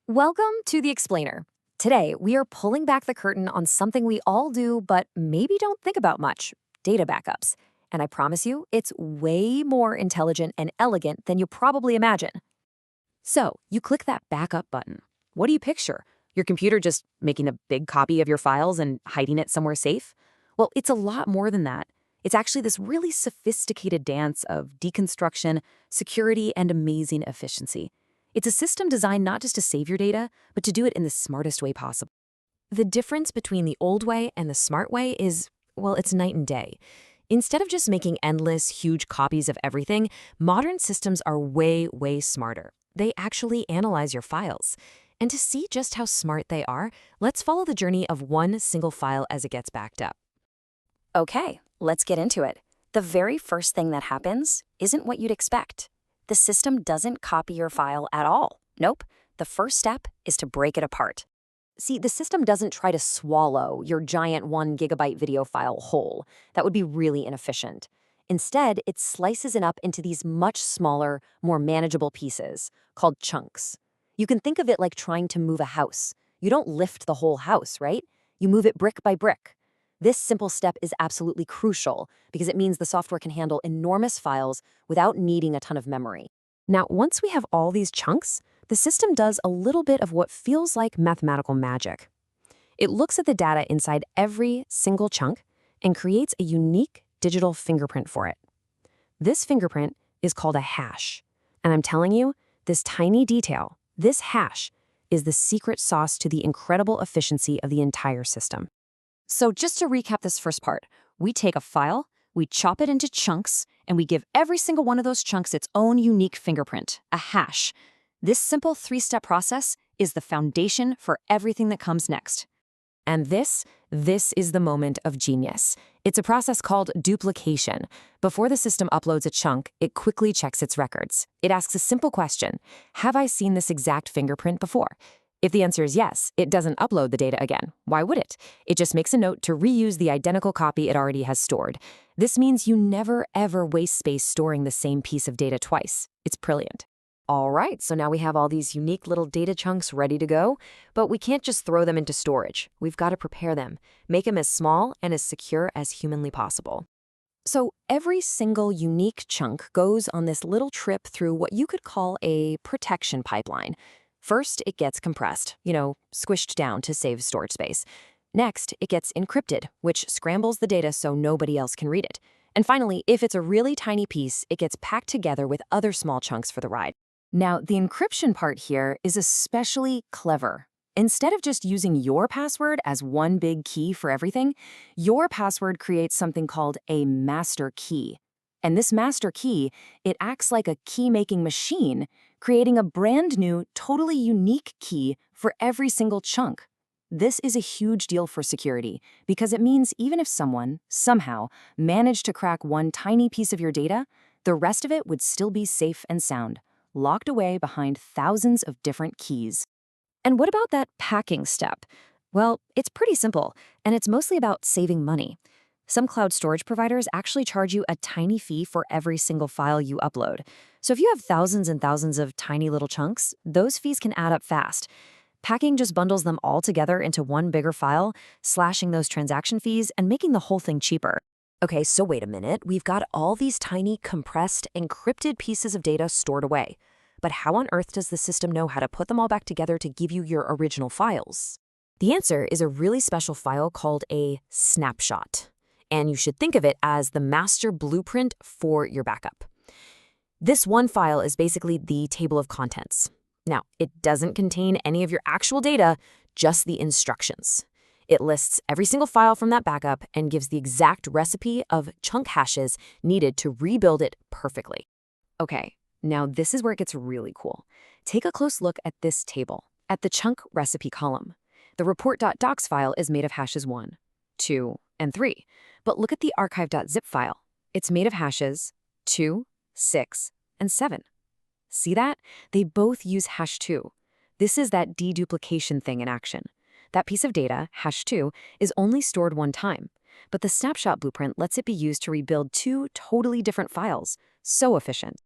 Welcome to The Explainer. Today, we are pulling back the curtain on something we all do but maybe don't think about much: data backups. And I promise you, it's way more intelligent and elegant than you probably imagine. So, you click that backup button. What do you picture? Your computer just making a big copy of your files and hiding it somewhere safe? Well, it's a lot more than that. It's actually this really sophisticated dance of deconstruction, security, and amazing efficiency. It's a system designed not just to save your data, but to do it in the smartest way possible. The difference between the old way and the smart way is, well, it's night and day. Instead of just making endless, huge copies of everything, modern systems are way, way smarter. They actually analyze your files. And to see just how smart they are, let's follow the journey of one single file as it gets backed up. Okay, let's get into it. The very first thing that happens isn't what you'd expect. The system doesn't copy your file at all. Nope. The first step is to break it apart. See, the system doesn't try to swallow your giant 1 GB video file whole. That would be really inefficient. Instead, it slices it up into these much smaller, more manageable pieces called chunks. You can think of it like trying to move a house. You don't lift the whole house, right? You move it brick by brick. This simple step is absolutely crucial because it means the software can handle enormous files without needing a ton of memory. Now, once we have all these chunks, the system does a little bit of what feels like mathematical magic. It looks at the data inside every single chunk and creates a unique digital fingerprint for it. This fingerprint is called a hash. And I'm telling you, this tiny detail, this hash, is the secret sauce to the incredible efficiency of the entire system. So just to recap this first part, we take a file, we chop it into chunks, and we give every single one of those chunks its own unique fingerprint, a hash. This simple three-step process is the foundation for everything that comes next. And this is the moment of genius. It's a process called duplication. Before the system uploads a chunk, it quickly checks its records. It asks a simple question: have I seen this exact fingerprint before? If the answer is yes, it doesn't upload the data again. Why would it? It just makes a note to reuse the identical copy it already has stored. This means you never, ever waste space storing the same piece of data twice. It's brilliant. All right, so now we have all these unique little data chunks ready to go, but we can't just throw them into storage. We've got to prepare them, make them as small and as secure as humanly possible. So every single unique chunk goes on this little trip through what you could call a protection pipeline. First, it gets compressed, squished down to save storage space. Next, it gets encrypted, which scrambles the data so nobody else can read it. And finally, if it's a really tiny piece, it gets packed together with other small chunks for the ride. Now, the encryption part here is especially clever. Instead of just using your password as one big key for everything, your password creates something called a master key. And this master key, it acts like a key-making machine, creating a brand new, totally unique key for every single chunk. This is a huge deal for security because it means even if someone, somehow, managed to crack one tiny piece of your data, the rest of it would still be safe and sound, locked away behind thousands of different keys. And what about that packing step? Well, it's pretty simple, and it's mostly about saving money. Some cloud storage providers actually charge you a tiny fee for every single file you upload. So if you have thousands and thousands of tiny little chunks, those fees can add up fast. Packing just bundles them all together into one bigger file, slashing those transaction fees and making the whole thing cheaper. Okay, so wait a minute. We've got all these tiny, compressed, encrypted pieces of data stored away. But how on earth does the system know how to put them all back together to give you your original files? The answer is a really special file called a snapshot. And you should think of it as the master blueprint for your backup. This one file is basically the table of contents. Now, it doesn't contain any of your actual data, just the instructions. It lists every single file from that backup and gives the exact recipe of chunk hashes needed to rebuild it perfectly. Okay, now this is where it gets really cool. Take a close look at this table, at the chunk recipe column. The report.docs file is made of hashes 1, 2, and 3. But look at the archive.zip file. It's made of hashes 2, 6, and 7. See that? They both use hash 2. This is that deduplication thing in action. That piece of data, hash 2, is only stored one time. But the snapshot blueprint lets it be used to rebuild two totally different files. So efficient.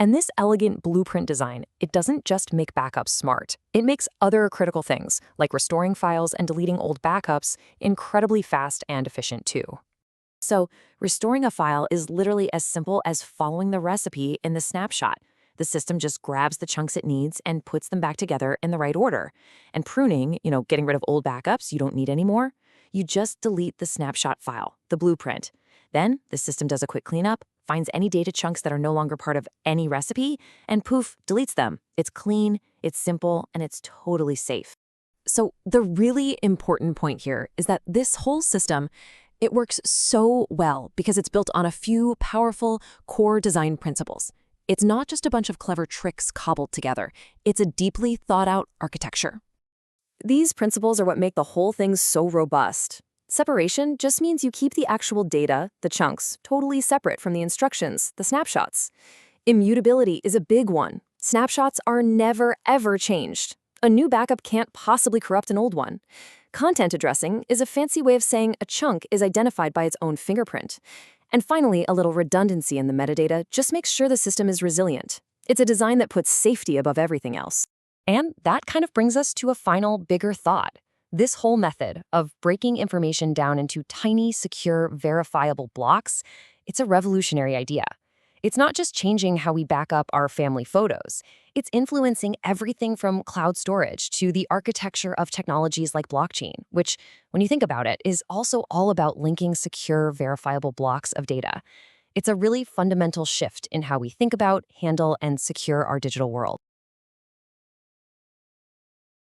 And this elegant blueprint design, it doesn't just make backups smart. It makes other critical things, like restoring files and deleting old backups, incredibly fast and efficient too. So, restoring a file is literally as simple as following the recipe in the snapshot. The system just grabs the chunks it needs and puts them back together in the right order. And pruning, getting rid of old backups you don't need anymore, you just delete the snapshot file, the blueprint. Then, the system does a quick cleanup, finds any data chunks that are no longer part of any recipe, and poof, deletes them. It's clean, it's simple, and it's totally safe. So the really important point here is that this whole system, it works so well because it's built on a few powerful core design principles. It's not just a bunch of clever tricks cobbled together. It's a deeply thought-out architecture. These principles are what make the whole thing so robust. Separation just means you keep the actual data, the chunks, totally separate from the instructions, the snapshots. Immutability is a big one. Snapshots are never, ever changed. A new backup can't possibly corrupt an old one. Content addressing is a fancy way of saying a chunk is identified by its own fingerprint. And finally, a little redundancy in the metadata just makes sure the system is resilient. It's a design that puts safety above everything else. And that kind of brings us to a final, bigger thought. This whole method of breaking information down into tiny, secure, verifiable blocks, it's a revolutionary idea. It's not just changing how we back up our family photos. It's influencing everything from cloud storage to the architecture of technologies like blockchain, which, when you think about it, is also all about linking secure, verifiable blocks of data. It's a really fundamental shift in how we think about, handle, and secure our digital world.